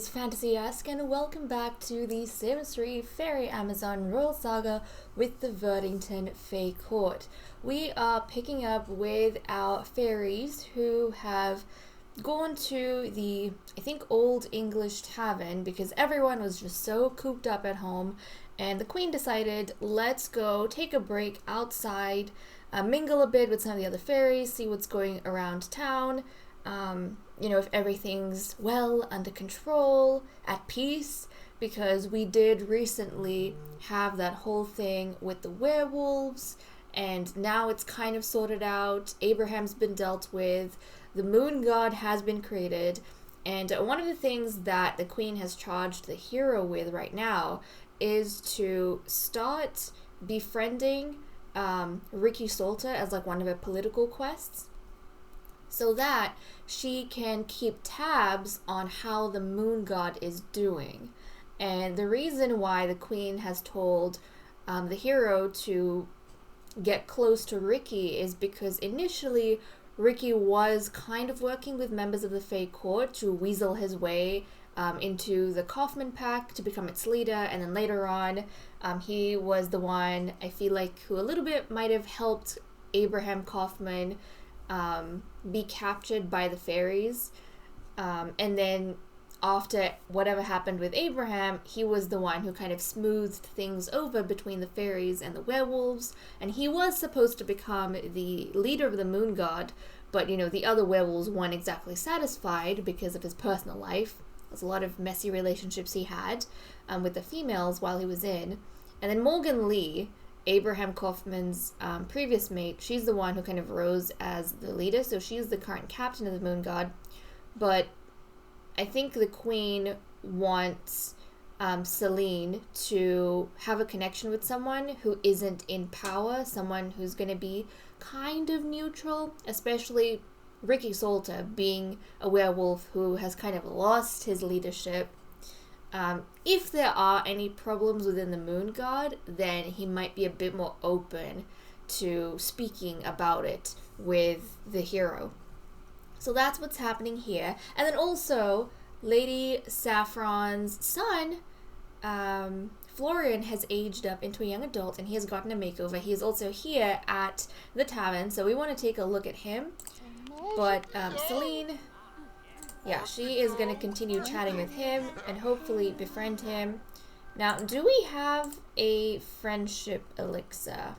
is Fantasy-esque, and welcome back to the Sims 3 Fairy Amazon Royal Saga with the Verdington Fae Court. We are picking up with our fairies who have gone to the, I think, Old English Tavern because everyone was just so cooped up at home, and the Queen decided, let's go take a break outside, mingle a bit with some of the other fairies, see what's going around town. If everything's well, under control, at peace, because we did recently have that whole thing with the werewolves, and now it's kind of sorted out. Abraham's been dealt with, the moon god has been created, and one of the things that the Queen has charged the hero with right now is to start befriending Ricky Salter as like one of her political quests, so that she can keep tabs on how the moon god is doing. And the reason why the Queen has told the hero to get close to Ricky is because initially Ricky was kind of working with members of the Fae Court to weasel his way into the Kaufman Pack to become its leader, and then later on he was the one, I feel like, who a little bit might have helped Abraham Kaufman be captured by the fairies, and then after whatever happened with Abraham, he was the one who kind of smoothed things over between the fairies and the werewolves, and he was supposed to become the leader of the moon god, but the other werewolves weren't exactly satisfied because of his personal life. There's a lot of messy relationships he had with the females while he was in. And then Morgan Lee, Abraham Kaufman's previous mate, she's the one who kind of rose as the leader, so she's the current captain of the moon god. But I think the Queen wants Celine to have a connection with someone who isn't in power, someone who's going to be kind of neutral, especially Ricky Salter being a werewolf who has kind of lost his leadership. If there are any problems within the moon god, then he might be a bit more open to speaking about it with the hero. So that's what's happening here. And then also, Lady Saffron's son, Florian, has aged up into a young adult and he has gotten a makeover. He is also here at the tavern, so we want to take a look at him. But Celine, yeah, she is going to continue chatting with him and hopefully befriend him. Now, do we have a friendship elixir?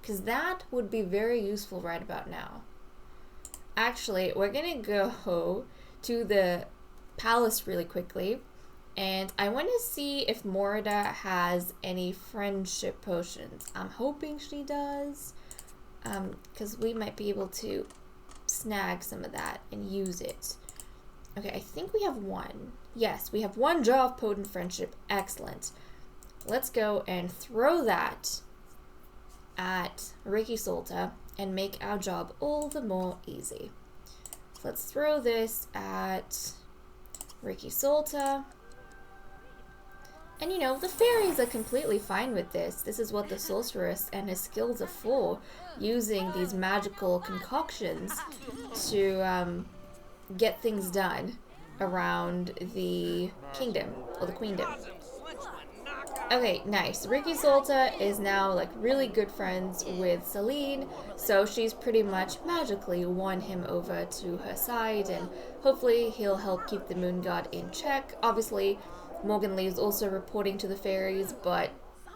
Because that would be very useful right about now. Actually, we're going to go to the palace really quickly. And I want to see if Morida has any friendship potions. I'm hoping she does. Because we might be able to snag some of that and use it. Okay, I think we have one. Yes, we have one jar of potent friendship. Excellent. Let's go and throw that at Ricky Salter and make our job all the more easy. So let's throw this at Ricky Salter. And the fairies are completely fine with this. This is what the sorceress and her skills are for, using these magical concoctions to get things done around the kingdom, or the queendom. Okay, nice. Ricky Salter is now like really good friends with Celine, so she's pretty much magically won him over to her side, and hopefully he'll help keep the moon god in check. Obviously, Morgan Lee is also reporting to the fairies, but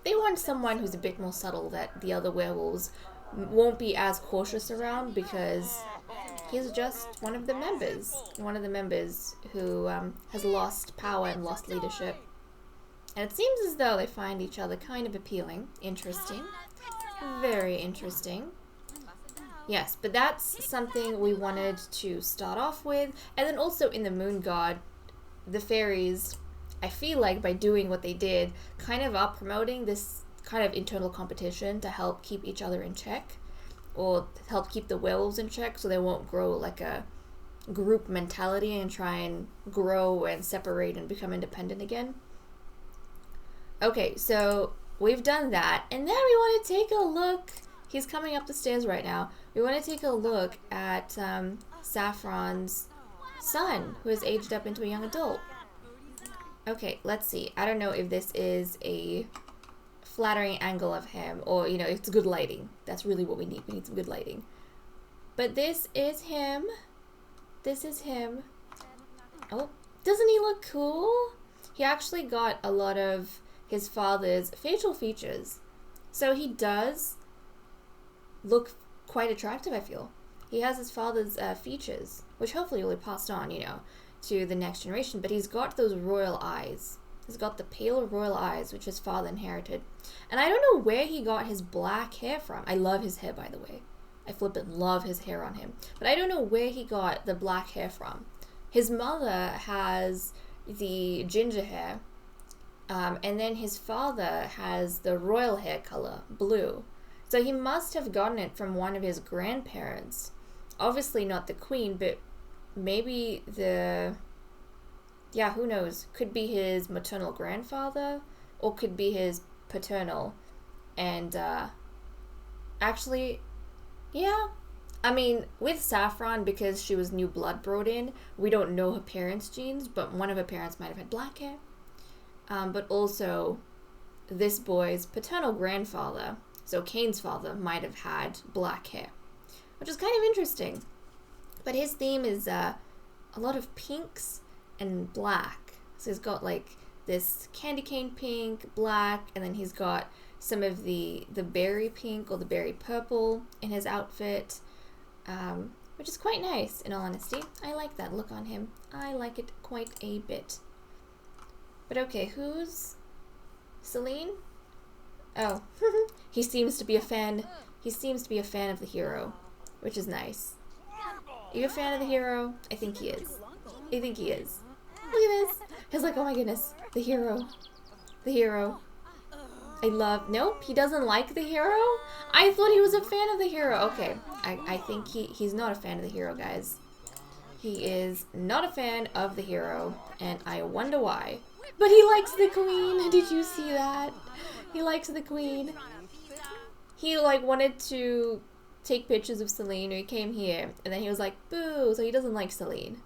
they want someone who's a bit more subtle that the other werewolves won't be as cautious around, because he's just one of the members who has lost power and lost leadership. And it seems as though they find each other kind of appealing. Interesting. Very interesting. Yes, but that's something we wanted to start off with. And then also in the moon god, the fairies, I feel like by doing what they did, kind of are promoting this kind of internal competition to help keep each other in check, or help keep the werewolves in check so they won't grow like a group mentality and try and grow and separate and become independent again. Okay, so we've done that, and then we want to take a look. He's coming up the stairs right now. We want to take a look at Saffron's son, who has aged up into a young adult. Okay, let's see. I don't know if this is a flattering angle of him or, you know, if it's good lighting. That's really what we need. We need some good lighting. But this is him. This is him. Oh, doesn't he look cool? He actually got a lot of his father's facial features. So he does look quite attractive, I feel. He has his father's features, which hopefully will be passed on, you know, to the next generation. But he's got those royal eyes. He's got the pale royal eyes, which his father inherited. And I don't know where he got his black hair from. I love his hair, by the way. I flippin' love his hair on him. But I don't know where he got the black hair from. His mother has the ginger hair. And then his father has the royal hair color, blue. So he must have gotten it from one of his grandparents. Obviously not the queen, but maybe the... Yeah, who knows? Could be his maternal grandfather, or could be his paternal. And, actually, yeah. I mean, with Saffron, because she was new blood brought in, we don't know her parents' genes, but one of her parents might have had black hair. But also, this boy's paternal grandfather, so Kane's father, might have had black hair, which is kind of interesting. But his theme is a lot of pinks and black. So he's got like this candy cane pink, black, and then he's got some of the berry pink or the berry purple in his outfit, which is quite nice, in all honesty. I like that look on him. I like it quite a bit. But okay, who's Celine? Oh, he seems to be a fan. He seems to be a fan of the hero, which is nice. Are you a fan of the hero? I think he is. I think he is. Look at this. He's like, oh my goodness, the hero. The hero. I love... Nope, he doesn't like the hero? I thought he was a fan of the hero. Okay, I think he's not a fan of the hero, guys. He is not a fan of the hero, and I wonder why. But he likes the queen. Did you see that? He likes the queen. He, like, wanted to take pictures of Celine. He came here, and then he was like, boo, so he doesn't like Celine.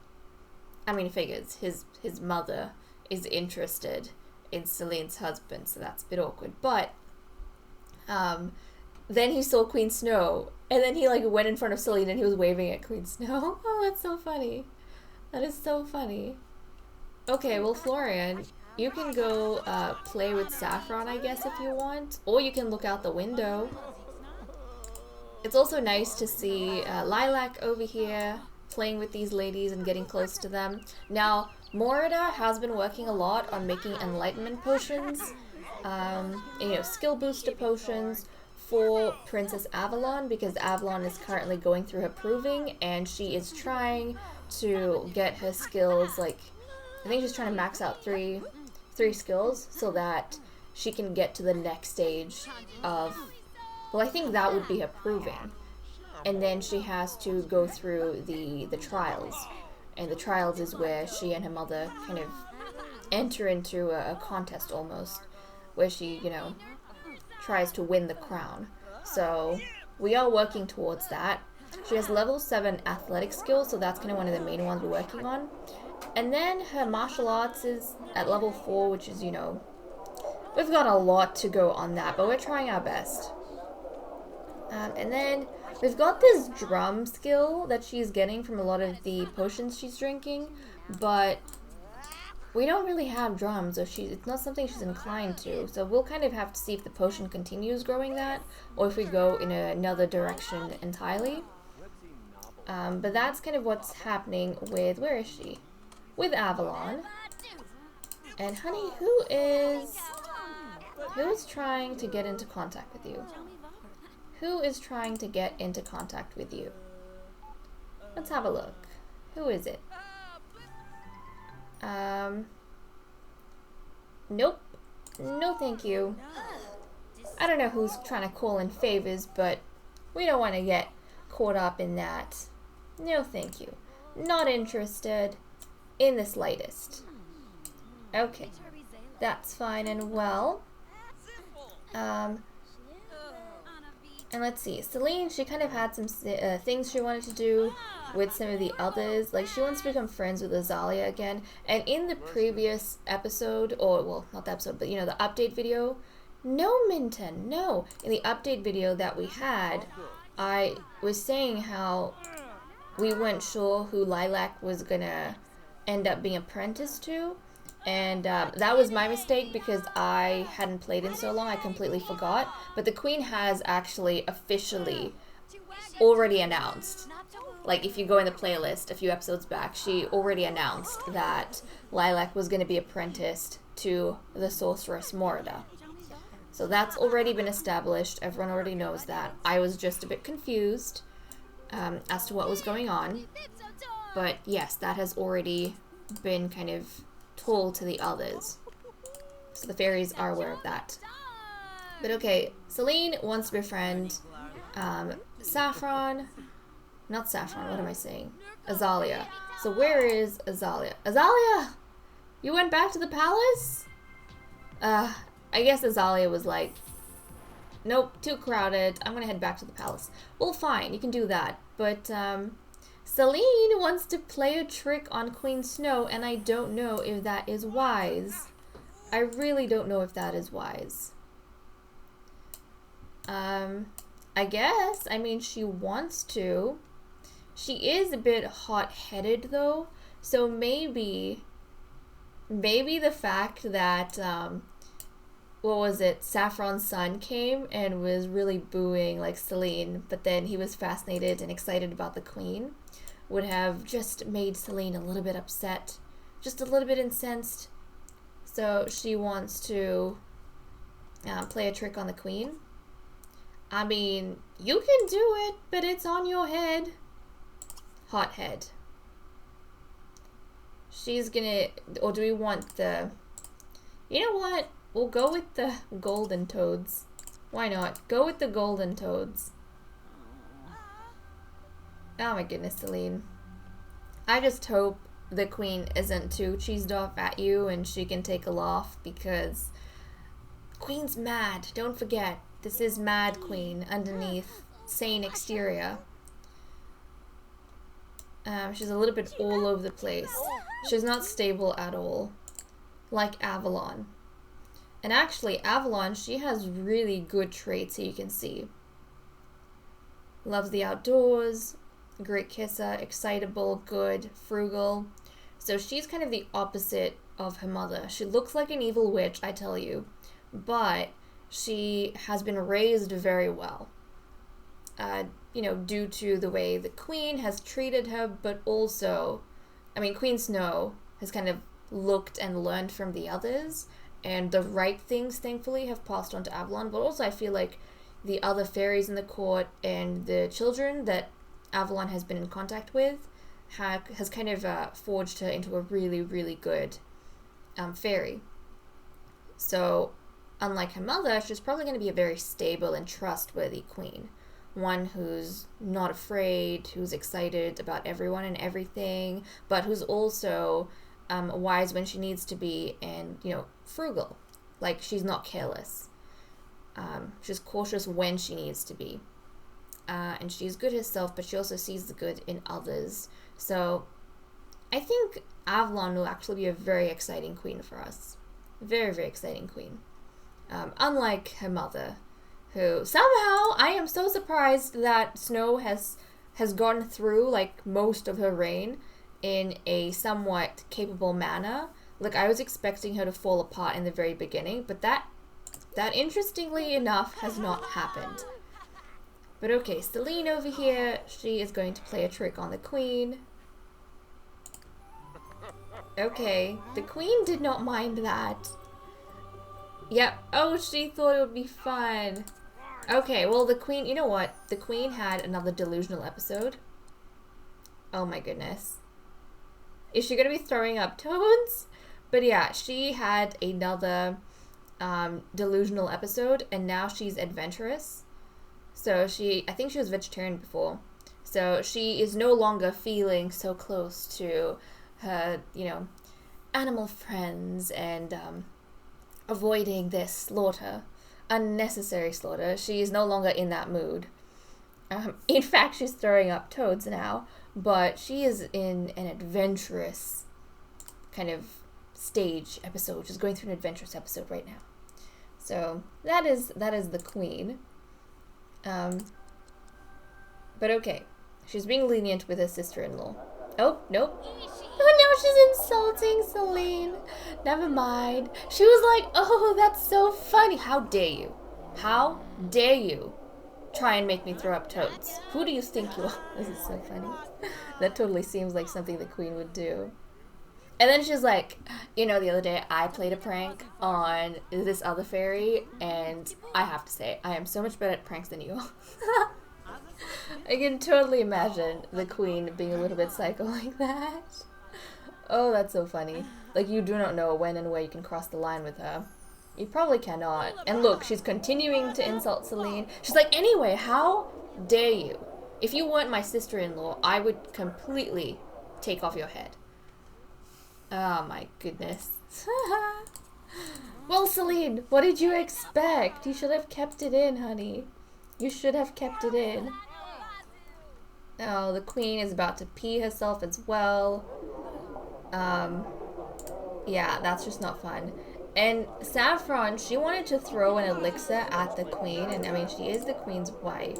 I mean, figures. His mother is interested in Celine's husband, so that's a bit awkward. But then he saw Queen Snow, and then he like went in front of Celine and he was waving at Queen Snow. Oh, that's so funny. That is so funny. Okay, well, Florian, you can go play with Saffron, I guess, if you want, or you can look out the window. It's also nice to see Lilac over here playing with these ladies and getting close to them. Now, Morida has been working a lot on making enlightenment potions, you know, skill booster potions for Princess Avalon, because Avalon is currently going through her proving, and she is trying to get her skills, like, I think she's trying to max out three skills so that she can get to the next stage of, well, I think that would be her proving. And then she has to go through the trials. And the trials is where she and her mother kind of enter into a contest almost, where she, you know, tries to win the crown. So we are working towards that. She has level 7 athletic skills, so that's kind of one of the main ones we're working on. And then her martial arts is at level 4, which is, you know, we've got a lot to go on that, but we're trying our best. And then we've got this drum skill that she's getting from a lot of the potions she's drinking, but we don't really have drums, so it's not something she's inclined to. So we'll kind of have to see if the potion continues growing that, or if we go in another direction entirely. But that's kind of what's happening with, where is she? With Avalon. And honey, who is trying to get into contact with you? Who is trying to get into contact with you? Let's have a look. Who is it? Nope. No thank you. I don't know who's trying to call in favors, but we don't want to get caught up in that. No thank you. Not interested in the slightest. Okay. That's fine and well. And let's see, Celine, she kind of had some things she wanted to do with some of the others. Like, she wants to become friends with Azalea again. And in the previous episode, or, well, not the episode, but, you know, the update video. No, Minton, no. In the update video that we had, I was saying how we weren't sure who Lilac was gonna end up being apprenticed to. And that was my mistake because I hadn't played in so long, I completely forgot. But the Queen has actually officially already announced, like if you go in the playlist a few episodes back, she already announced that Lilac was going to be apprenticed to the Sorceress Morida. So that's already been established, everyone already knows that. I was just a bit confused as to what was going on. But yes, that has already been kind of told to the others. So the fairies are aware of that. But okay, Celine wants to befriend Saffron. Not Saffron, what am I saying? Azalea. So where is Azalea? Azalea! You went back to the palace? I guess Azalea was like, nope, too crowded. I'm gonna head back to the palace. Well, fine, you can do that. But Celine wants to play a trick on Queen Snow, and I don't know if that is wise. I really don't know if that is wise. I guess. I mean, she wants to. She is a bit hot-headed, though. So maybe the fact that, what was it, Saffron's son came and was really booing, like, Celine, but then he was fascinated and excited about the Queen, would have just made Celine a little bit upset, just a little bit incensed. So she wants to play a trick on the Queen. I mean, you can do it, but it's on your head. Hothead. She's gonna, or do we want the, you know what? We'll go with the golden toads. Why not? Go with the golden toads. Oh my goodness, Celine. I just hope the Queen isn't too cheesed off at you and she can take a laugh, because Queen's mad. Don't forget, this is Mad Queen underneath sane exterior. She's a little bit all over the place. She's not stable at all, like Avalon. And actually, Avalon, she has really good traits here, you can see. Loves the outdoors, great kisser, excitable, good, frugal. So she's kind of the opposite of her mother. She looks like an evil witch, I tell you, but she has been raised very well. You know, due to the way the Queen has treated her, but also, I mean, Queen Snow has kind of looked and learned from the others, and the right things, thankfully, have passed on to Avalon, but also I feel like the other fairies in the court and the children that Avalon has been in contact with has kind of forged her into a really, really good fairy. So, unlike her mother, she's probably going to be a very stable and trustworthy queen. One who's not afraid, who's excited about everyone and everything, but who's also wise when she needs to be, and, you know, frugal. Like, she's not careless. She's cautious when she needs to be. And she's good herself, but she also sees the good in others. So I think Avalon will actually be a very exciting queen for us. Very, very exciting queen. Unlike her mother, who somehow, I am so surprised that Snow has gone through, like, most of her reign in a somewhat capable manner. Like, I was expecting her to fall apart in the very beginning, but that interestingly enough has not happened. But okay, Celine over here, she is going to play a trick on the Queen. Okay, the Queen did not mind that. Yep, oh, she thought it would be fun. Okay, well, the Queen, you know what? The Queen had another delusional episode. Oh my goodness. Is she gonna be throwing up toads? But yeah, she had another delusional episode, and now she's adventurous. So I think she was vegetarian before. So she is no longer feeling so close to her, you know, animal friends and avoiding their slaughter unnecessary slaughter. She is no longer in that mood. In fact, she's throwing up toads now, but she is in an adventurous kind of stage episode. She's going through an adventurous episode right now. So that is the queen. But okay, she's being lenient with her sister-in-law. Oh, nope. Oh no, she's insulting Celine. Never mind. She was like, oh, that's so funny. How dare you? How dare you try and make me throw up toads? Who do you think you are? This is so funny. That totally seems like something the queen would do. And then she's like, you know, the other day I played a prank on this other fairy, and I have to say, I am so much better at pranks than you. I can totally imagine the queen being a little bit psycho like that. Oh, that's so funny. Like, you do not know when and where you can cross the line with her. You probably cannot. And look, she's continuing to insult Celine. She's like, anyway, how dare you? If you weren't my sister-in-law, I would completely take off your head. Oh my goodness. Well, Celine, what did you expect? You should have kept it in, honey. You should have kept it in. Oh, the queen is about to pee herself as well. Yeah, that's just not fun. And Saffron, she wanted to throw an elixir at the queen, and I mean, she is the queen's wife.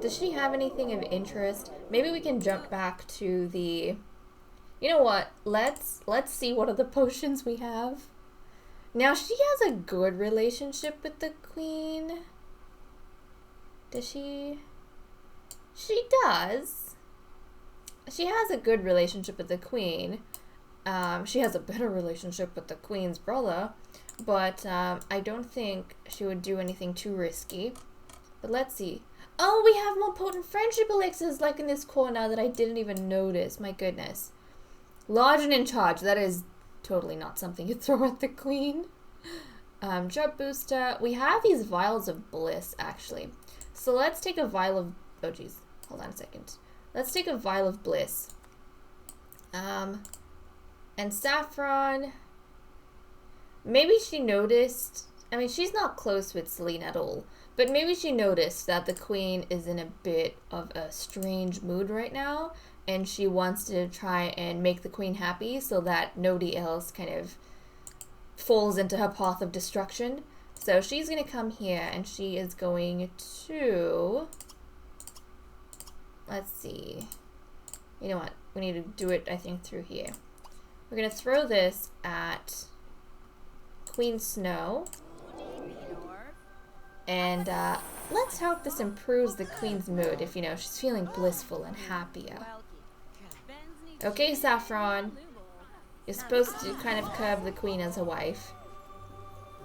Does she have anything of interest? Maybe we can jump back to the... You know what? Let's see what other potions we have. Now, she has a good relationship with the queen. Does she? She does. She has a good relationship with the queen. She has a better relationship with the queen's brother, but I don't think she would do anything too risky. But let's see. Oh, we have more potent friendship elixirs like in this corner that I didn't even notice. My goodness. Large and in charge. That is totally not something you throw at the queen. Job booster. We have these vials of bliss, actually. So let's take a vial of... Oh, geez. Hold on a second. Let's take a vial of bliss. And Saffron... Maybe she noticed... I mean, she's not close with Celine at all. But maybe she noticed that the queen is in a bit of a strange mood right now. And she wants to try and make the queen happy so that nobody else kind of falls into her path of destruction. So she's going to come here and she is going to... Let's see. You know what? We need to do it, I think, through here. We're going to throw this at Queen Snow. And let's hope this improves the queen's mood if, you know, she's feeling blissful and happier. Okay, Saffron. You're supposed to kind of curb the queen as a wife.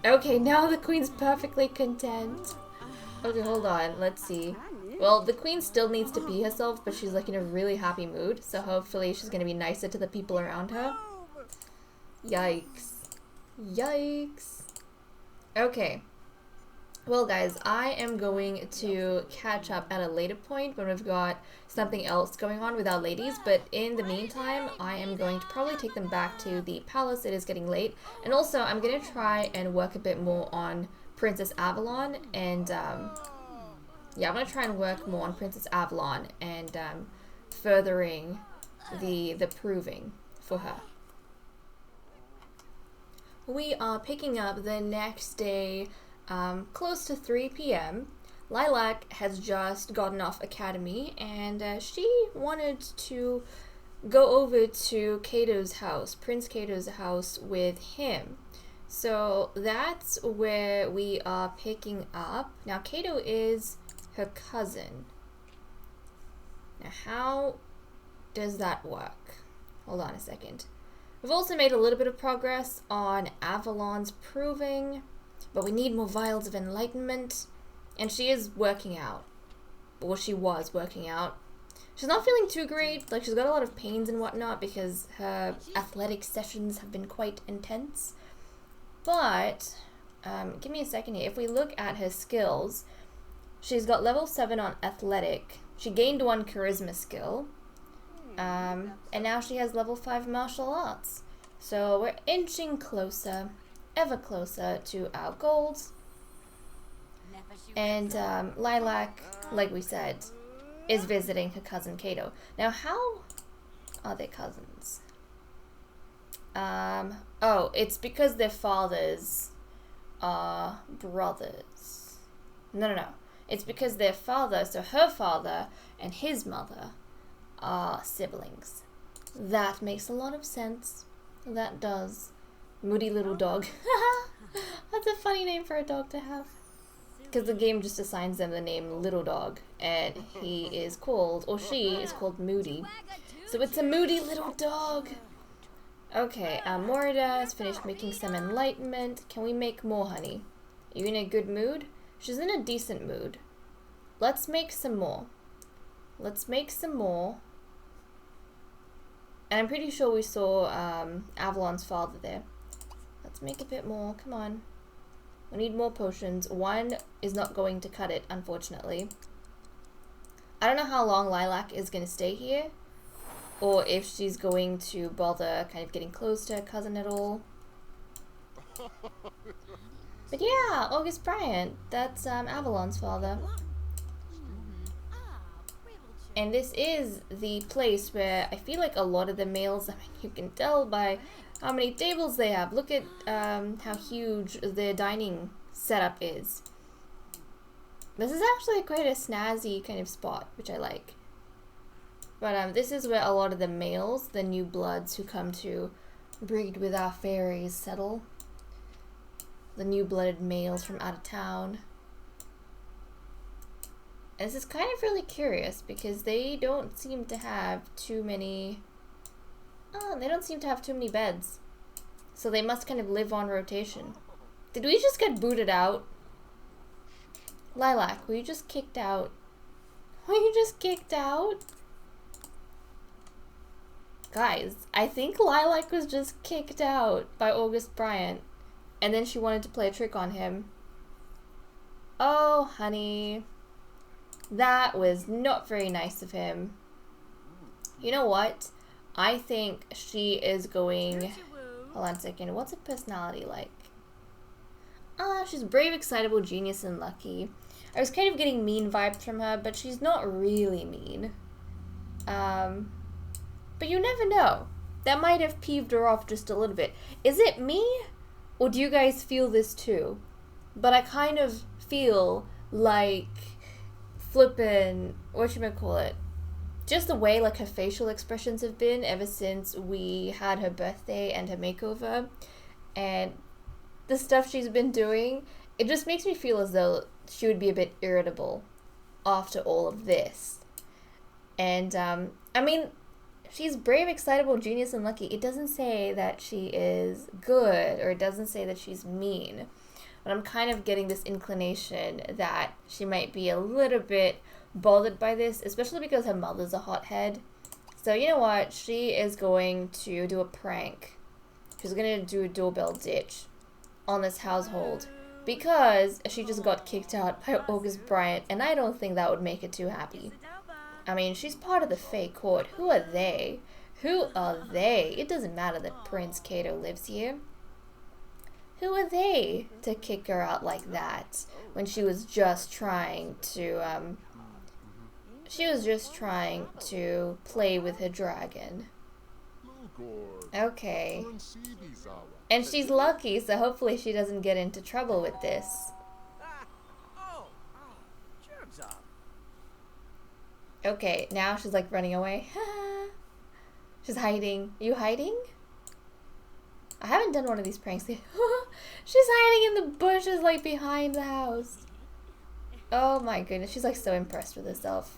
Okay, now the queen's perfectly content. Okay, hold on. Let's see. Well, the queen still needs to pee herself, but she's like in a really happy mood. So hopefully she's going to be nicer to the people around her. Yikes. Yikes. Okay. Well, guys, I am going to catch up at a later point when we've got something else going on with our ladies, but in the meantime, I am going to probably take them back to the palace. It is getting late, and also I'm going to try and work a bit more on Princess Avalon, and yeah, I'm going to try and work more on Princess Avalon and furthering the proving for her. We are picking up the next day, close to 3 p.m. Lilac has just gotten off academy, and she wanted to go over to Kato's house, Prince Kato's house, with him. So that's where we are picking up. Now, Kato is her cousin. Now, how does that work? Hold on a second. We've also made a little bit of progress on Avalon's proving, but we need more vials of enlightenment, and she is working out. Or she was working out. She's not feeling too great, like she's got a lot of pains and whatnot because her athletic sessions have been quite intense. But, give me a second here. If we look at her skills, she's got level 7 on athletic. She gained 1 charisma skill. And now she has level 5 martial arts. So we're inching closer, ever closer to our goals. And Lilac, like we said, is visiting her cousin Kato. Now, how are they cousins? Oh, it's because their fathers are brothers. No. It's because their father, so her father and his mother, are siblings. That makes a lot of sense. That does. Moody little dog. That's a funny name for a dog to have. Because the game just assigns them the name Little Dog, and he is called, or she is called Moody. So it's a moody little dog. Okay, Morida has finished making some enlightenment. Can we make more honey? Are you in a good mood? She's in a decent mood. Let's make some more. Let's make some more. And I'm pretty sure we saw Avalon's father there. Let's make a bit more. Come on. We need more potions. One is not going to cut it, unfortunately. I don't know how long Lilac is going to stay here, or if she's going to bother kind of getting close to her cousin at all. But yeah, August Bryant, that's Avalon's father. And this is the place where I feel like a lot of the males, I mean, you can tell by how many tables they have. Look at how huge their dining setup is. This is actually quite a snazzy kind of spot, which I like. But this is where a lot of the males, the new bloods who come to breed with our fairies, settle. The new-blooded males from out of town. And this is kind of really curious because they don't seem to have too many... Oh, they don't seem to have too many beds. So they must kind of live on rotation. Did we just get booted out? Lilac, were you just kicked out? Were you just kicked out? Guys, I think Lilac was just kicked out by August Bryant. And then she wanted to play a trick on him. Oh, honey. That was not very nice of him. You know what? I think she is going... Hold on a second. What's her personality like? She's brave, excitable, genius, and lucky. I was kind of getting mean vibes from her, but she's not really mean. But you never know. That might have peeved her off just a little bit. Is it me? Or do you guys feel this too? But I kind of feel like flippin', whatchamacallit, just the way like her facial expressions have been ever since we had her birthday and her makeover, and the stuff she's been doing, it just makes me feel as though she would be a bit irritable after all of this. And I mean, she's brave, excitable, genius, and lucky. It doesn't say that she is good, or it doesn't say that she's mean. But I'm kind of getting this inclination that she might be a little bit bothered by this, especially because her mother's a hothead. So you know what? She is going to do a prank. She's going to do a doorbell ditch on this household because she just got kicked out by August Bryant, and I don't think that would make her too happy. I mean, she's part of the Fae court. Who are they? Who are they? It doesn't matter that Prince Kato lives here. Who are they to kick her out like that when she was just trying to, play with her dragon? Okay. And she's lucky, so hopefully she doesn't get into trouble with this. Okay, now she's like running away. She's hiding. You hiding? I haven't done one of these pranks yet. She's hiding in the bushes like behind the house. Oh my goodness, she's like so impressed with herself.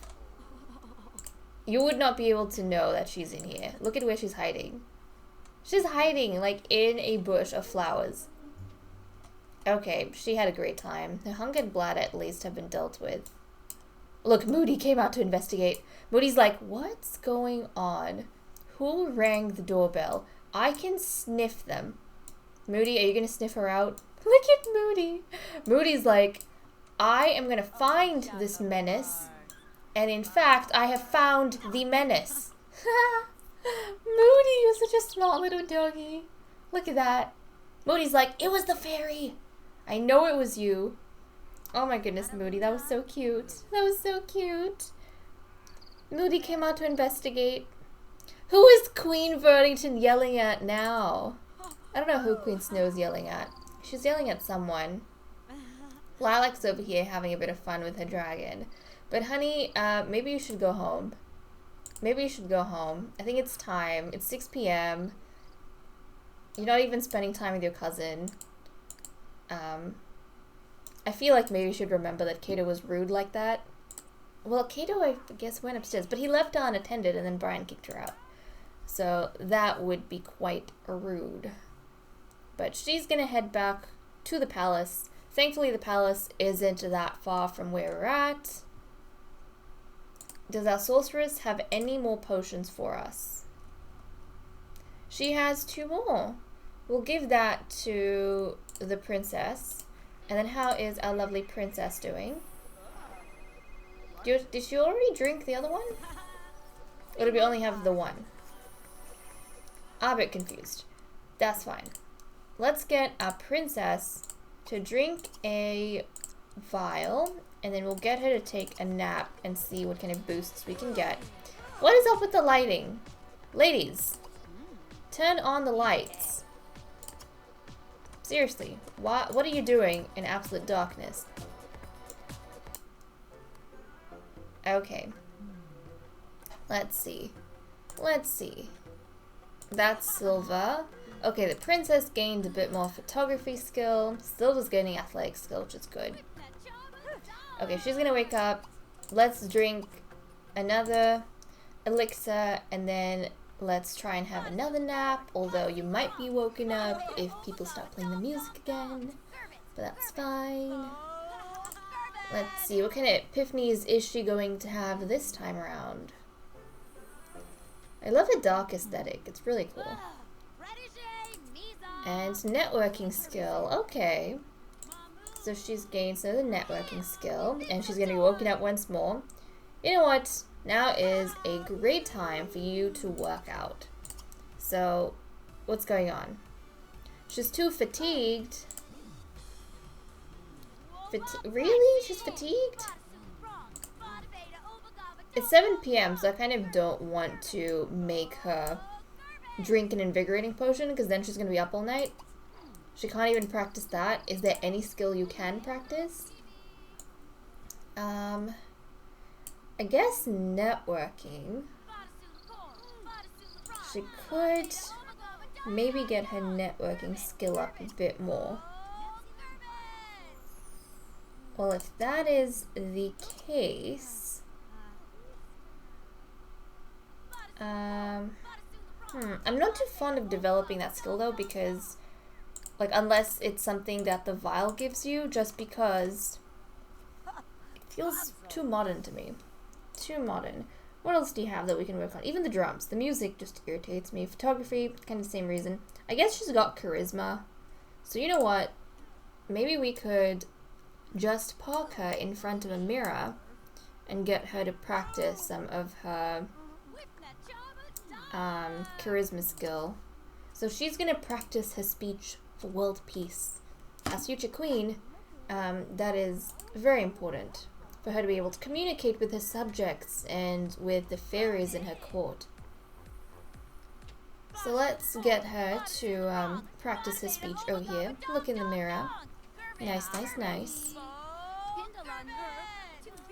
You would not be able to know that she's in here. Look at where she's hiding. She's hiding like in a bush of flowers. Okay, she had a great time. The hunger and bladder at least have been dealt with. Look, Moody came out to investigate. Moody's like, what's going on? Who rang the doorbell? I can sniff them. Moody, are you going to sniff her out? Look at Moody. Moody's like, I am going to find this menace. And in fact, I have found the menace. Moody, you're such a small little doggy. Look at that. Moody's like, it was the fairy. I know it was you. Oh my goodness, Moody, that was so cute. That was so cute. Moody came out to investigate. Who is Queen Verdington yelling at now? I don't know who Queen Snow's yelling at. She's yelling at someone. Lilac's over here having a bit of fun with her dragon. But honey, maybe you should go home. Maybe you should go home. I think it's time. It's 6 p.m. You're not even spending time with your cousin. I feel like maybe you should remember that Kato was rude like that. Well, Kato, I guess, went upstairs, but he left her unattended and then Brian kicked her out. So that would be quite rude. But she's gonna head back to the palace. Thankfully, the palace isn't that far from where we're at. Does our sorceress have any more potions for us? She has 2 more. We'll give that to the princess. And then how is our lovely princess doing? Did she already drink the other one? Or did we only have the one? I'm a bit confused. That's fine. Let's get our princess to drink a vial. And then we'll get her to take a nap and see what kind of boosts we can get. What is up with the lighting? Ladies, turn on the lights. Seriously, what are you doing in absolute darkness? Okay. Let's see. Let's see. That's Silva. Okay, the princess gained a bit more photography skill. Silva's gaining athletic skill, which is good. Okay, she's gonna wake up. Let's drink another elixir, and then let's try and have another nap. Although you might be woken up if people start playing the music again. But that's fine. Let's see, what kind of epiphanies is she going to have this time around? I love the dark aesthetic. It's really cool. And networking skill. Okay. So she's gained some of the networking skill. And she's going to be woken up once more. You know what? Now is a great time for you to work out. So, what's going on? She's too fatigued. Really? She's fatigued? It's 7 p.m. so I kind of don't want to make her drink an invigorating potion because then she's going to be up all night. She can't even practice that. Is there any skill you can practice? I guess networking. She could maybe get her networking skill up a bit more. Well, if that is the case, I'm not too fond of developing that skill though, because like unless it's something that the vial gives you, just because it feels too modern to me. Too modern. What else do you have that we can work on? Even the drums. The music just irritates me. Photography, kind of the same reason. I guess she's got charisma. So you know what? Maybe we could just park her in front of a mirror and get her to practice some of her charisma skill. So she's gonna practice her speech for world peace. As future queen, that is very important for her to be able to communicate with her subjects and with the fairies in her court. So let's get her to practice her speech over here. Look in the mirror. Nice, nice, nice.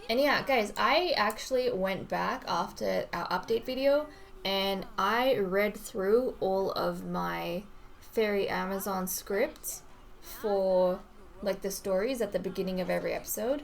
And yeah, guys, I actually went back after our update video and I read through all of my Fairy Amazon scripts for like the stories at the beginning of every episode.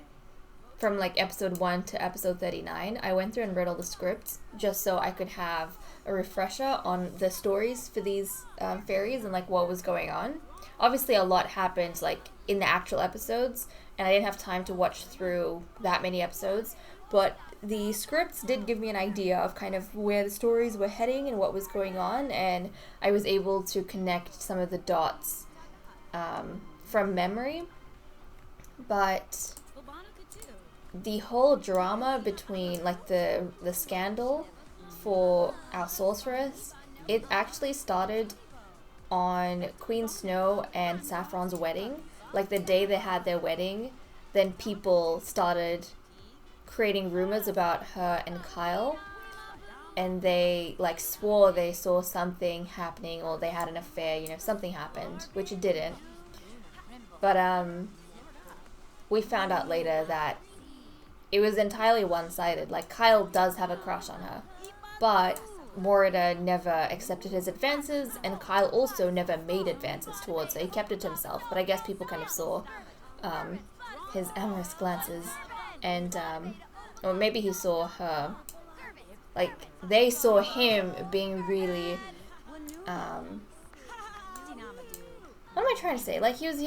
From like episode 1 to episode 39, I went through and read all the scripts just so I could have a refresher on the stories for these fairies and like what was going on. Obviously a lot happened like in the actual episodes and I didn't have time to watch through that many episodes, but the scripts did give me an idea of kind of where the stories were heading and what was going on, and I was able to connect some of the dots from memory. But the whole drama between like the scandal for our sorceress, it actually started on Queen Snow and Saffron's wedding. Like the day they had their wedding, then people started creating rumors about her and Kyle, and they like swore they saw something happening or they had an affair, you know, something happened, which it didn't. But we found out later that it was entirely one-sided. Like, Kyle does have a crush on her, but Morita never accepted his advances, and Kyle also never made advances towards her. He kept it to himself, but I guess people kind of saw his amorous glances, and or maybe he saw her. Like, they saw him being really, what am I trying to say? Like, he was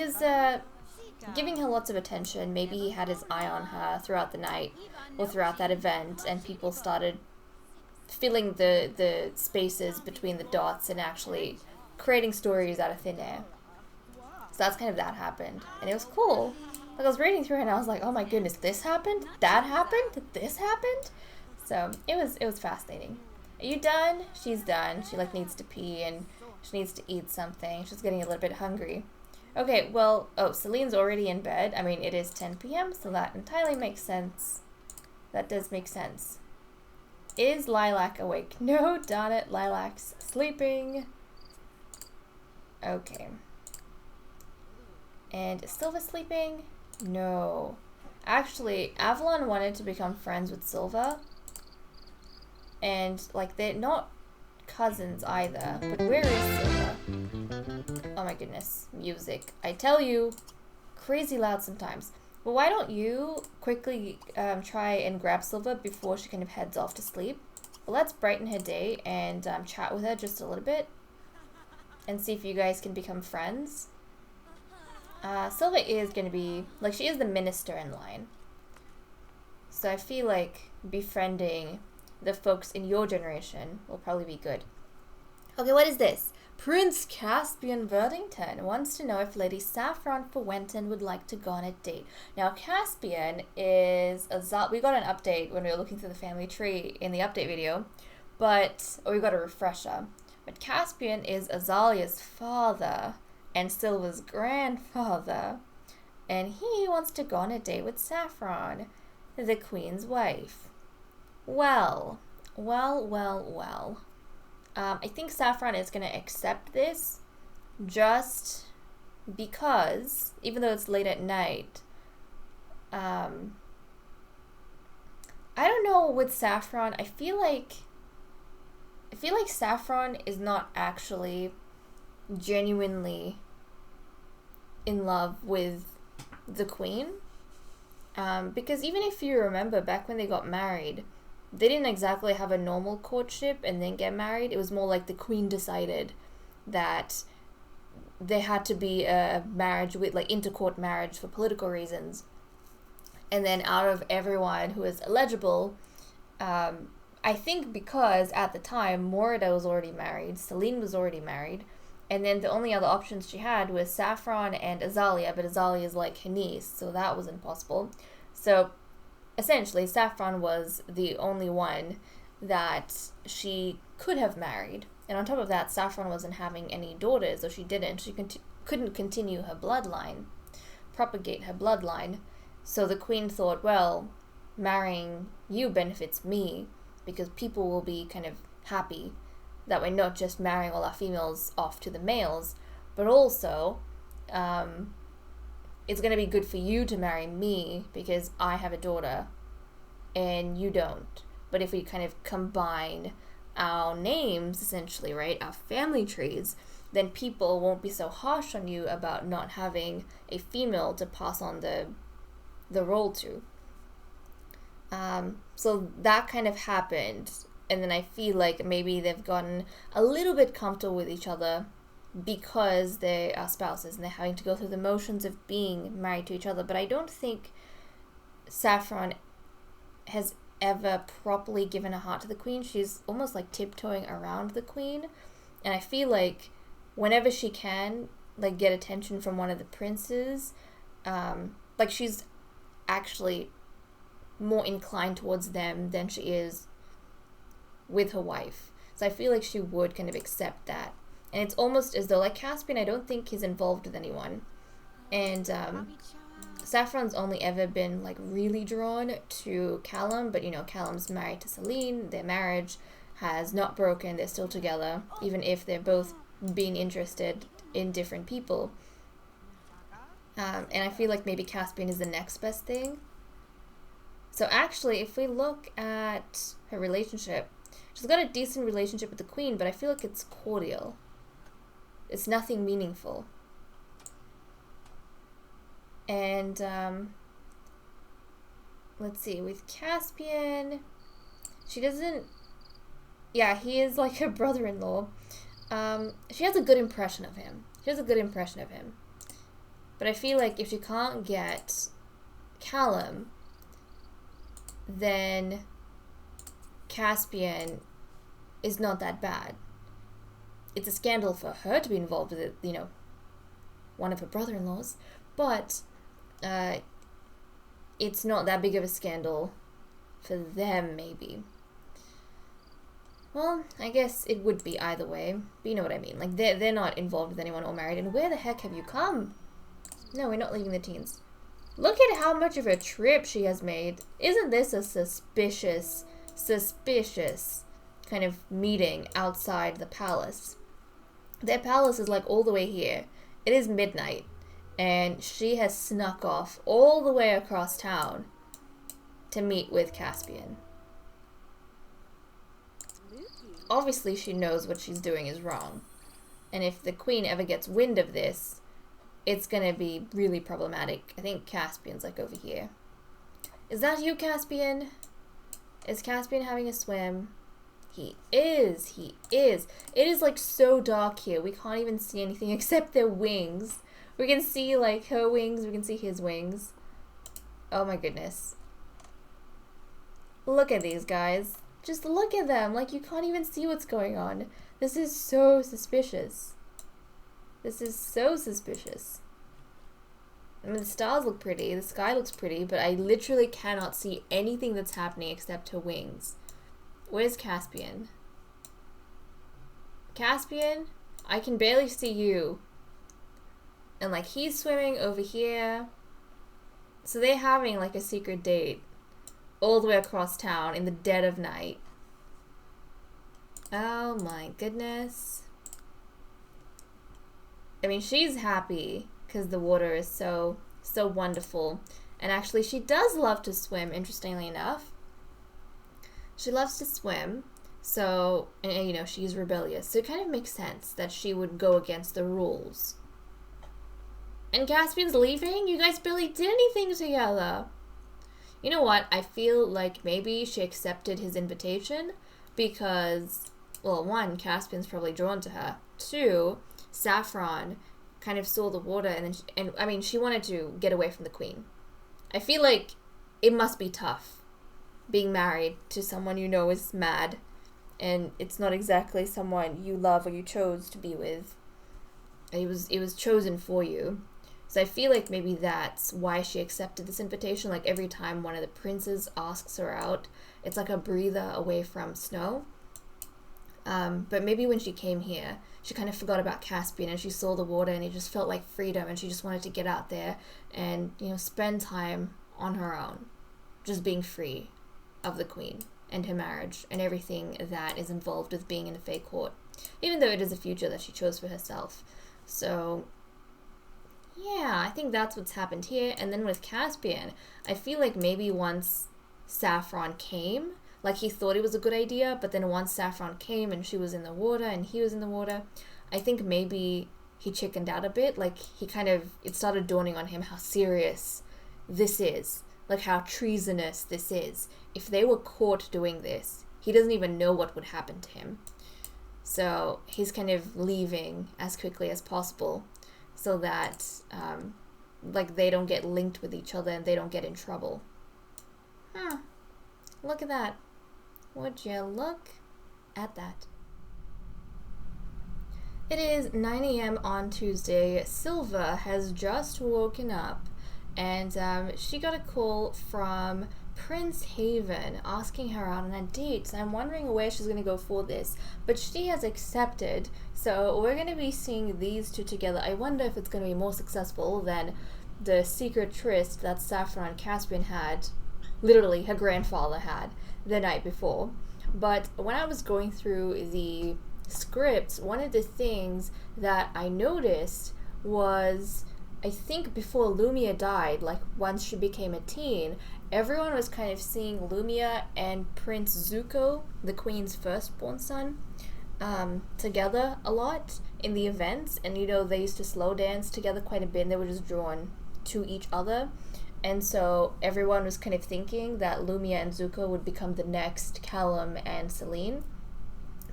giving her lots of attention. Maybe he had his eye on her throughout the night or throughout that event, and people started filling the spaces between the dots and actually creating stories out of thin air. So that's kind of that happened, and it was cool. Like, I was reading through it and I was like, oh my goodness, this happened? That happened? This happened? So it was fascinating. Are you done? She's done. She like needs to pee and she needs to eat something. She's getting a little bit hungry. Okay, well, oh, Celine's already in bed. I mean, it is 10 p.m., so that entirely makes sense. That does make sense. Is Lilac awake? No, darn it, Lilac's sleeping. Okay. And is Silva sleeping? No. Actually, Avalon wanted to become friends with Silva. And, like, they're not cousins either. But where is Silva? Oh my goodness. Music. I tell you, crazy loud sometimes. Well, why don't you quickly try and grab Silva before she kind of heads off to sleep? Well, let's brighten her day and chat with her just a little bit. And see if you guys can become friends. Silva is going to be, like, she is the minister in line. So I feel like befriending the folks in your generation will probably be good. Okay, what is this? Prince Caspian Verdington wants to know if Lady Saffron Forwenton would like to go on a date. Now, Caspian is we got an update when we were looking through the family tree in the update video, or we got a refresher. But Caspian is Azalia's father and Silva's grandfather, and he wants to go on a date with Saffron, the queen's wife. Well. I think Saffron is going to accept this just because, even though it's late at night, I don't know with Saffron, I feel like Saffron is not actually genuinely in love with the queen, because even if you remember back when they got married, they didn't exactly have a normal courtship and then get married. It was more like the queen decided that there had to be a marriage with, like, intercourt marriage for political reasons. And then out of everyone who was eligible, I think because at the time Morida was already married, Celine was already married, and then the only other options she had was Saffron and Azalia, but Azalia is like her niece, so that was impossible. So essentially, Saffron was the only one that she could have married. And on top of that, Saffron wasn't having any daughters, or she didn't. She couldn't continue her bloodline, propagate her bloodline. So the queen thought, well, marrying you benefits me, because people will be kind of happy that we're not just marrying all our females off to the males, but also it's going to be good for you to marry me because I have a daughter and you don't. But if we kind of combine our names, essentially, right, our family trees, then people won't be so harsh on you about not having a female to pass on the role to. So that kind of happened, and then I feel like maybe they've gotten a little bit comfortable with each other because they are spouses and they're having to go through the motions of being married to each other. But I don't think Saffron has ever properly given a heart to the queen. She's almost like tiptoeing around the queen, and I feel like whenever she can, like, get attention from one of the princes, like, she's actually more inclined towards them than she is with her wife. So I feel like she would kind of accept that. And it's almost as though, like, Caspian, I don't think he's involved with anyone. And Saffron's only ever been like really drawn to Callum, but you know, Callum's married to Celine. Their marriage has not broken. They're still together, even if they're both being interested in different people. And I feel like maybe Caspian is the next best thing. So actually, if we look at her relationship, she's got a decent relationship with the queen, but I feel like it's cordial. It's nothing meaningful. And let's see, with Caspian, she doesn't, yeah, he is like her brother-in-law. She has a good impression of him. But I feel like if she can't get Callum, then Caspian is not that bad. It's a scandal for her to be involved with it, you know, one of her brother-in-laws, but it's not that big of a scandal for them, maybe. Well, I guess it would be either way, but you know what I mean. Like, they're not involved with anyone or married, and where the heck have you come? No, we're not leaving the teens. Look at how much of a trip she has made. Isn't this a suspicious kind of meeting outside the palace? Their palace is like all the way here. It is midnight, and she has snuck off all the way across town to meet with Caspian. Obviously, she knows what she's doing is wrong, and if the queen ever gets wind of this, it's gonna be really problematic. I think Caspian's like over here. Is that you, Caspian? Is Caspian having a swim? He is. It is like so dark here. We can't even see anything except their wings. We can see like her wings. We can see his wings. Oh my goodness. Look at these guys. Just look at them. Like, you can't even see what's going on. This is so suspicious. I mean, the stars look pretty, the sky looks pretty, but I literally cannot see anything that's happening except her wings. Where's Caspian? Caspian? I can barely see you. And, like, he's swimming over here. So they're having, like, a secret date all the way across town in the dead of night. Oh my goodness. I mean, she's happy because the water is so wonderful. And actually, she does love to swim, interestingly enough. She loves to swim, so, and, you know, she's rebellious. So it kind of makes sense that she would go against the rules. And Caspian's leaving? You guys barely did anything together. You know what? I feel like maybe she accepted his invitation because, well, one, Caspian's probably drawn to her. Two, Saffron kind of saw the water and I mean, she wanted to get away from the queen. I feel like it must be tough being married to someone you know is mad and it's not exactly someone you love or you chose to be with. It was chosen for you. So I feel like maybe that's why she accepted this invitation. Like, every time one of the princes asks her out, it's like a breather away from Snow. But maybe when she came here, she kind of forgot about Caspian and she saw the water and it just felt like freedom and she just wanted to get out there and, you know, spend time on her own, just being free of the queen and her marriage and everything that is involved with being in the Fae court, even though it is a future that she chose for herself. So yeah, I think that's what's happened here. And then with Caspian, I feel like maybe once Saffron came, like, he thought it was a good idea, but then once Saffron came and she was in the water and he was in the water, I think maybe he chickened out a bit. Like, it started dawning on him how serious this is, like how treasonous this is. If they were caught doing this, he doesn't even know what would happen to him. So he's kind of leaving as quickly as possible so that, like, they don't get linked with each other and they don't get in trouble. Look at that. Would you look at that? It is 9 a.m. on Tuesday. Silva has just woken up and she got a call from Prince Haven asking her out on a date. So I'm wondering where she's going to go for this, but she has accepted. So we're going to be seeing these two together. I wonder if it's going to be more successful than the secret tryst that Saffron and Caspian had, literally her grandfather had, the night before. But when I was going through the scripts, one of the things that I noticed was, I think before Lumia died, like once she became a teen, everyone was kind of seeing Lumia and Prince Zuko, the queen's firstborn son, together a lot in the events. And you know, they used to slow dance together quite a bit, and they were just drawn to each other. And so everyone was kind of thinking that Lumia and Zuko would become the next Callum and Celine.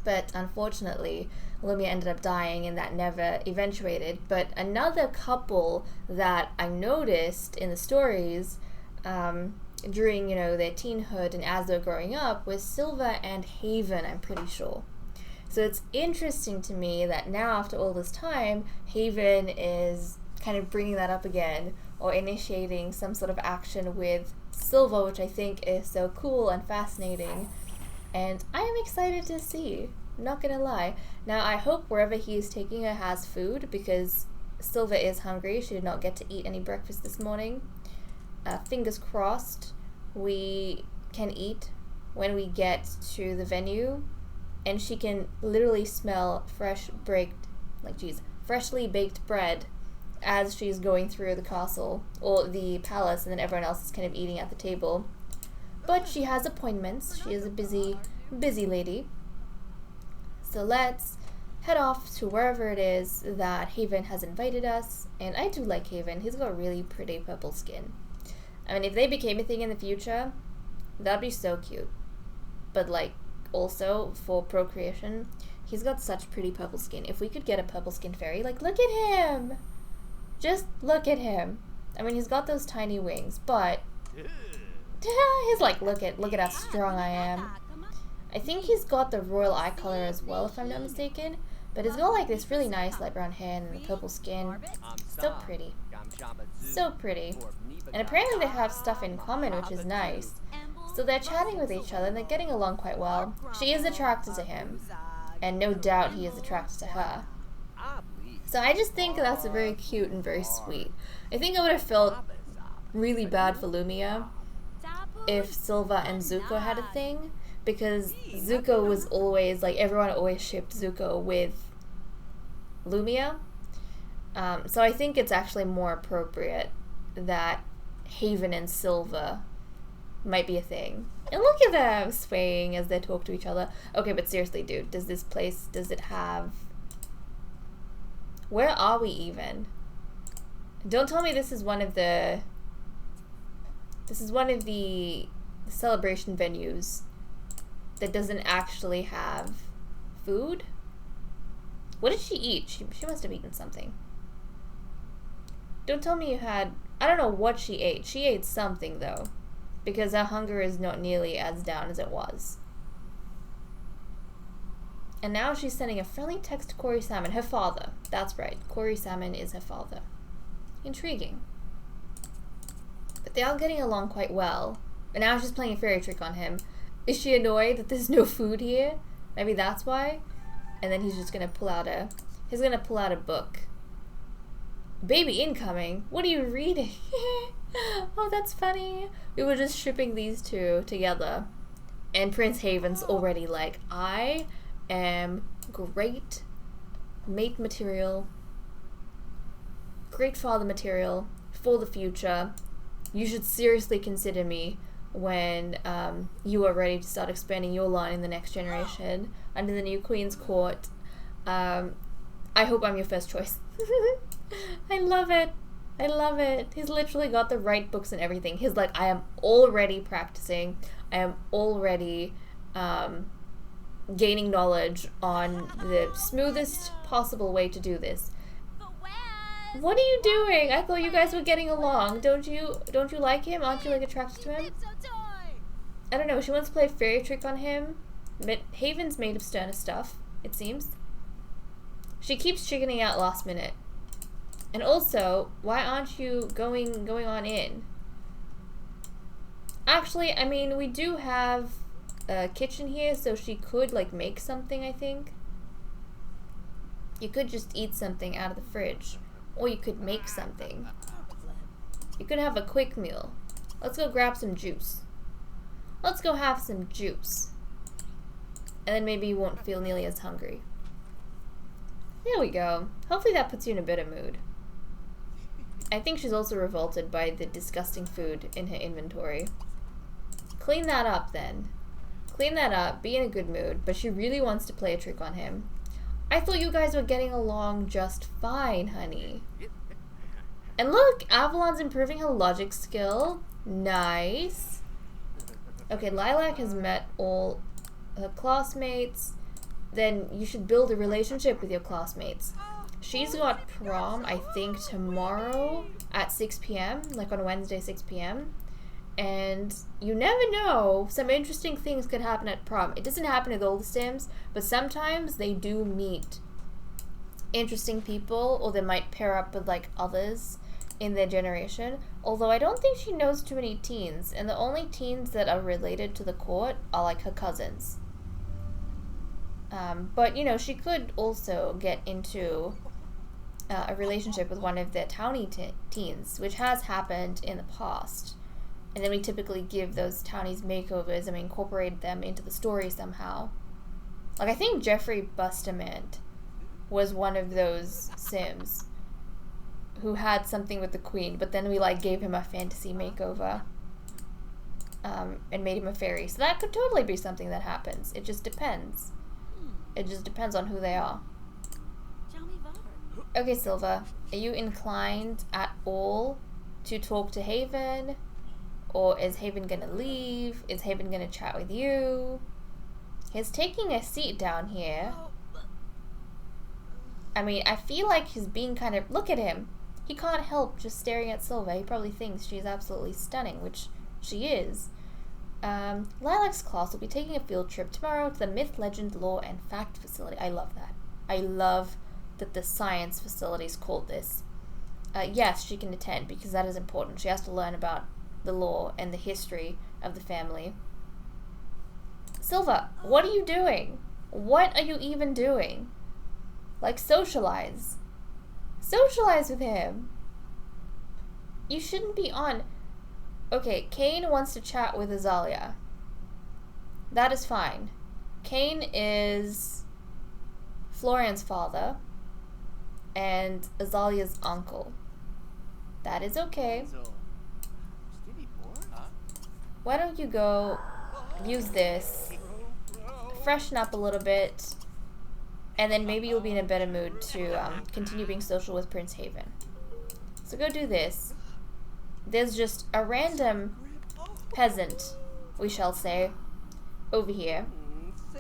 But unfortunately, Lumia ended up dying and that never eventuated. But another couple that I noticed in the stories during, you know, their teenhood and as they're growing up was Silva and Haven, I'm pretty sure. So it's interesting to me that now, after all this time, Haven is kind of bringing that up again, or initiating some sort of action with Silva, which I think is so cool and fascinating. And I am excited to see, I'm not gonna lie. Now, I hope wherever he is taking her has food, because Silva is hungry. She did not get to eat any breakfast this morning. Fingers crossed we can eat when we get to the venue, and she can literally smell freshly baked bread as she's going through the castle, or the palace, and then everyone else is kind of eating at the table. But she has appointments. She is a busy lady. So let's head off to wherever it is that Haven has invited us. And I do like Haven. He's got really pretty purple skin. I mean, if they became a thing in the future, that'd be so cute. But like, also for procreation, he's got such pretty purple skin. If we could get a purple skin fairy, like, look at him! Just look at him. I mean, he's got those tiny wings, but he's like, look at how strong I am. I think he's got the royal eye color as well, if I'm not mistaken. But he's got like this really nice light brown hair and the purple skin. So pretty. So pretty. And apparently they have stuff in common, which is nice. So they're chatting with each other and they're getting along quite well. She is attracted to him, and no doubt he is attracted to her. So I just think that's very cute and very sweet. I think I would have felt really bad for Lumia if Silva and Zuko had a thing, because Zuko was always, like, everyone always shipped Zuko with Lumia. So I think it's actually more appropriate that Haven and Silva might be a thing. And look at them swaying as they talk to each other. Okay, but seriously, dude, does it have... Where are we even? Don't tell me this is one of the celebration venues that doesn't actually have food. What did she eat? She must have eaten something. Don't tell me you had... I don't know what she ate. She ate something, though, because her hunger is not nearly as down as it was. And now she's sending a friendly text to Corey Salmon, her father. That's right, Corey Salmon is her father. Intriguing. But they are getting along quite well. And now she's playing a fairy trick on him. Is she annoyed that there's no food here? Maybe that's why. And then he's just gonna pull out a book. Baby incoming? What are you reading? Oh, that's funny. We were just shipping these two together. And Prince Haven's already like, I am great mate material, great father material for the future. You should seriously consider me when you are ready to start expanding your line in the next generation under the new Queen's Court. I hope I'm your first choice. I love it. I love it. He's literally got the right books and everything. He's like, I am already practicing. I am already gaining knowledge on the smoothest possible way to do this. What are you doing? I thought you guys were getting along. Don't you like him? Aren't you like attracted to him? I don't know. She wants to play a fairy trick on him, but Haven's made of sterner stuff, it seems. She keeps chickening out last minute. And also, why aren't you going on in? Actually, I mean, we do have a kitchen here, so she could like make something, I think. You could just eat something out of the fridge, or you could make something. You could have a quick meal. Let's go grab some juice. Let's go have some juice. And then maybe you won't feel nearly as hungry. There we go. Hopefully that puts you in a better mood. I think she's also revolted by the disgusting food in her inventory. Clean that up then. Clean that up, be in a good mood, but she really wants to play a trick on him. I thought you guys were getting along just fine, honey. And look, Avalon's improving her logic skill. Nice. Okay, Lilac has met all her classmates. Then you should build a relationship with your classmates. She's got prom, I think, tomorrow at 6 p.m., like on Wednesday, 6 p.m. And you never know, some interesting things could happen at prom. It doesn't happen with all the Sims, but sometimes they do meet interesting people, or they might pair up with like others in their generation. Although I don't think she knows too many teens, and the only teens that are related to the court are like her cousins. But you know, she could also get into a relationship with one of their townie teens, which has happened in the past. And then we typically give those townies makeovers and we incorporate them into the story somehow. Like, I think Jeffrey Bustamante was one of those Sims who had something with the queen, but then we like gave him a fantasy makeover and made him a fairy. So that could totally be something that happens. It just depends. It just depends on who they are. Okay, Silva, are you inclined at all to talk to Haven? Or is Haven gonna leave? Is Haven gonna chat with you? He's taking a seat down here. I mean, I feel like he's being kind of... Look at him. He can't help just staring at Silva. He probably thinks she's absolutely stunning, which she is. Lilac's class will be taking a field trip tomorrow to the Myth, Legend, Lore, and Fact facility. I love that. I love that the science facility is called this. Yes, she can attend because that is important. She has to learn about the lore and the history of the family. Silva, what are you doing? What are you even doing? Like, socialize. Socialize with him. You shouldn't be on... Okay, Kane wants to chat with Azalea. That is fine. Kane is Florian's father and Azalea's uncle. That is okay. Why don't you go use this, freshen up a little bit, and then maybe you'll be in a better mood to continue being social with Prince Haven. So go do this. There's just a random peasant, we shall say, over here.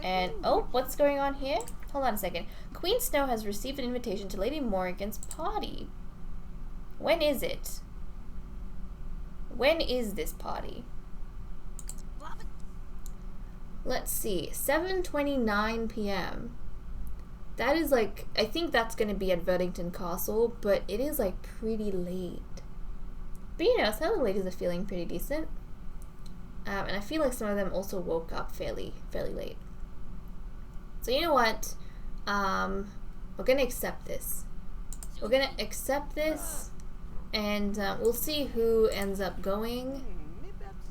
And, oh, what's going on here? Hold on a second. Queen Snow has received an invitation to Lady Morrigan's party. When is it? When is this party? Let's see, 7:29 p.m. That is like, I think that's going to be at Verdington Castle, but it is like pretty late. But you know, some of the ladies are feeling pretty decent. And I feel like some of them also woke up fairly late. So you know what? We're going to accept this. We're going to accept this, and we'll see who ends up going.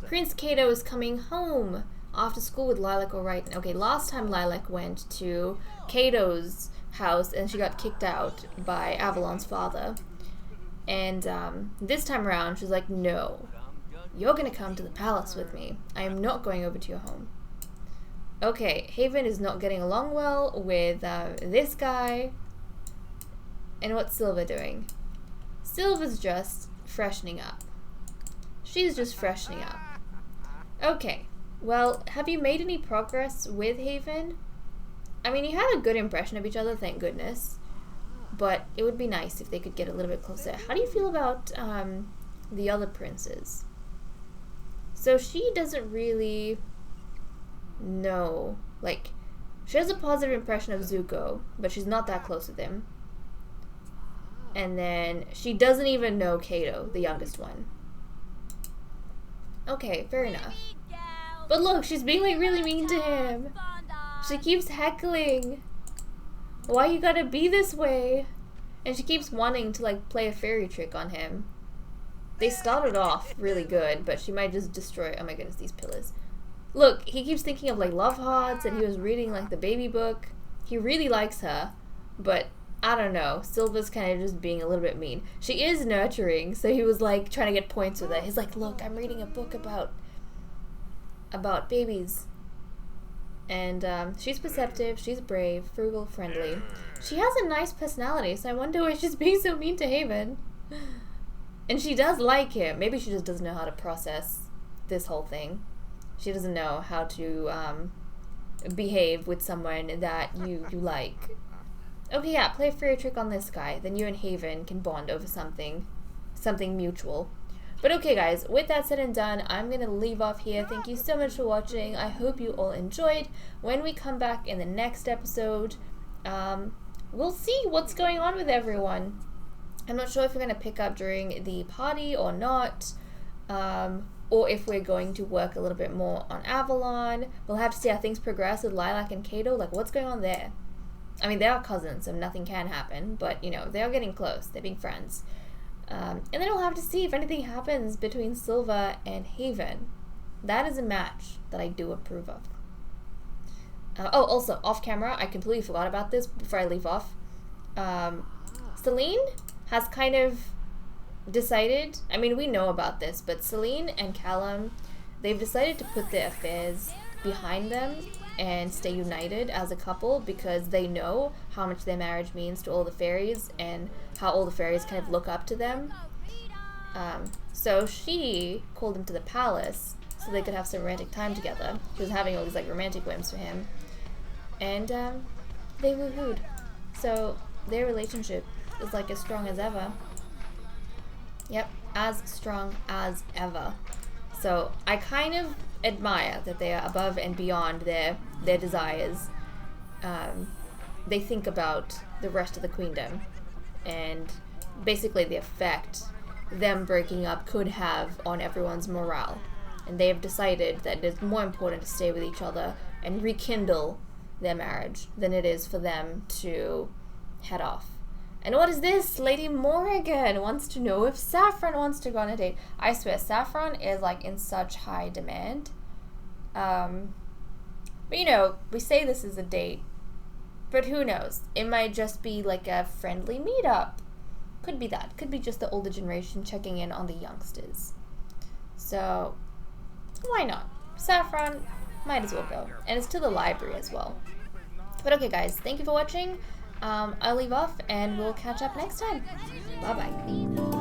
Prince Cato is coming home after school with Lilac or right. Okay, last time Lilac went to Cato's house and she got kicked out by Avalon's father. And this time around, she's like, no, you're gonna come to the palace with me. I am not going over to your home. Okay, Haven is not getting along well with this guy. And what's Silva doing? Silva's just freshening up. She's just freshening up. Okay. Well, have you made any progress with Haven? I mean, you had a good impression of each other, thank goodness. But it would be nice if they could get a little bit closer. How do you feel about the other princes? So she doesn't really know. Like, she has a positive impression of Zuko, but she's not that close with him. And then she doesn't even know Cato, the youngest one. Okay, fair enough. But look, she's being like really mean to him. She keeps heckling. Why you gotta be this way? And she keeps wanting to like play a fairy trick on him. They started off really good, but she might just destroy... Oh my goodness, these pillars. Look, he keeps thinking of, like, love hearts, and he was reading, like, the baby book. He really likes her, but I don't know. Silva's kind of just being a little bit mean. She is nurturing, so he was, like, trying to get points with her. He's like, look, I'm reading a book about babies. And she's perceptive, she's brave, frugal, friendly. She has a nice personality, so I wonder why she's being so mean to Haven. And she does like him. Maybe she just doesn't know how to process this whole thing. She doesn't know how to behave with someone that you like. Okay, yeah, play a fairy trick on this guy. Then you and Haven can bond over something mutual. But okay, guys, with that said and done, I'm going to leave off here. Thank you so much for watching. I hope you all enjoyed. When we come back in the next episode, we'll see what's going on with everyone. I'm not sure if we're going to pick up during the party or not. Or if we're going to work a little bit more on Avalon. We'll have to see how things progress with Lilac and Kato. Like, what's going on there? I mean, they are cousins, so nothing can happen. But, you know, they are getting close. They're being friends. And then we'll have to see if anything happens between Silva and Haven. That is a match that I do approve of. Oh, also, off camera, I completely forgot about this before I leave off. Celine has kind of decided, I mean, we know about this, but Celine and Callum, they've decided to put their affairs behind them and stay united as a couple because they know how much their marriage means to all the fairies and how all the fairies kind of look up to them. So she called him to the palace so they could have some romantic time together. She was having all these like romantic whims for him. And they woohooed. So their relationship is like as strong as ever. Yep, as strong as ever. So I kind of admire that they are above and beyond their desires. They think about the rest of the queendom and basically the effect them breaking up could have on everyone's morale. And they have decided that it is more important to stay with each other and rekindle their marriage than it is for them to head off. And what is this? Lady Morrigan wants to know if Saffron wants to go on a date. I swear, Saffron is like in such high demand. But you know, we say this is a date, but who knows? It might just be like a friendly meetup. Could be that. Could be just the older generation checking in on the youngsters. So, why not? Saffron might as well go. And it's to the library as well. But okay, guys, thank you for watching. I'll leave off and we'll catch up next time. Bye-bye.